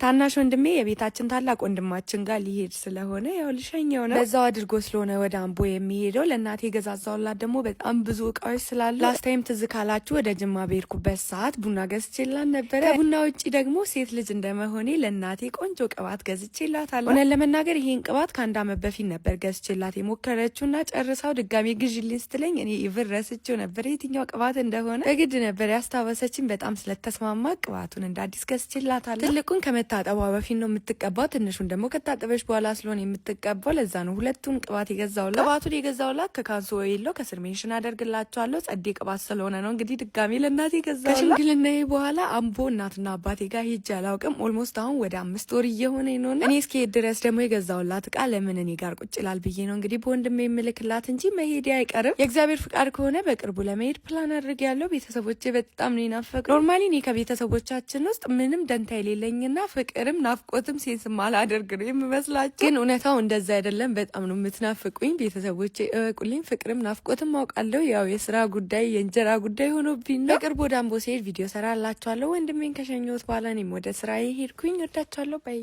ታናሽ ወንድሜ የቤታችን ታላቅ ወንድማችን ጋር ሊሄድ ስለሆነ ያው ልሸኘው ነው። በዛው አድርጎ ስለሆነ ወደ አምቦ የሚሄደው ለእናቴ ገዛዛውላት ደግሞ በጣም ብዙ እቃዎች ስላሉ ላስት ታይም ትዝ ካላችሁ ወደ ጅማ በሄድኩበት ሰዓት ቡና ገዝቼላት ነበረ። ከቡና ውጪ ደግሞ ሴት ልጅ እንደመሆኔ ለእናቴ ቆንጆ ቅባት ገዝቼላታለሁ። ሆነን ለመናገር ይሄን ቅባት ከአንድ ዓመት በፊት ነበር ገዝቼላት የሞከረችውና ጨርሳው ድጋሜ ግዢልኝ ስትለኝ እኔ ኢቭን ረስቼው ነበር የትኛው ቅባት እንደሆነ። በግድ ነበር ያስታወሰችኝ። በጣም ስለተስማማ ቅባቱን እንደ አዲስ ገዝቼላታለሁ። ትልቁን ከመታጠቧ በፊት ነው የምትቀባው፣ ትንሹን ደግሞ ከታጠበች በኋላ ስለሆነ የምትቀባው። ለዛ ነው ሁለቱን ቅባት የገዛውላት። ቅባቱን የገዛውላት ከካንሶ ኦይል ከስር ሜንሽን አደርግላችኋለሁ። ጸዴ ቅባት ስለሆነ ነው እንግዲህ ድጋሜ ለእናቴ ገዛውላት። ከሽምግልናዬ በኋላ አምቦ እናትና አባቴ ጋር ሄጄ አላውቅም። ኦልሞስት አሁን ወደ 5 ወር እየሆነኝ ነው። እኔ እስከሄድ ድረስ ደግሞ የገዛውላት እቃ ለምን እኔ ጋር ቁጭ ይላል ብዬ ነው እንግዲህ በወንድሜ የምልክላት እንጂ መሄዴ አይቀርም። የእግዚአብሔር ፍቃድ ከሆነ በቅርቡ ለመሄድ ፕላን አድርጌያለሁ። ቤተሰቦቼ በጣም ነው ናፈቁ። ኖርማሊ እኔ ከቤተሰቦቻችን ውስጥ ምንም ደንታ የሌለኝና ፍቅርም ናፍቆትም ሴንስም አላደርግ ነው የምመስላችሁ፣ ግን እውነታው እንደዛ አይደለም። በጣም ነው የምትናፍቁኝ ቤተሰቦቼ፣ እወቁልኝ። ፍቅርም ናፍቆትም አውቃለሁ። ያው የስራ ጉዳይ የእንጀራ ጉዳይ ሆኖብኝ ነው። በቅርቡ ወደ አምቦ ስሄድ ቪዲዮ ሰራላችኋለሁ። ወንድሜን ከሸኘሁት በኋላ እኔም ወደ ስራዬ ሄድኩኝ። ወዳችኋለሁ። ባይ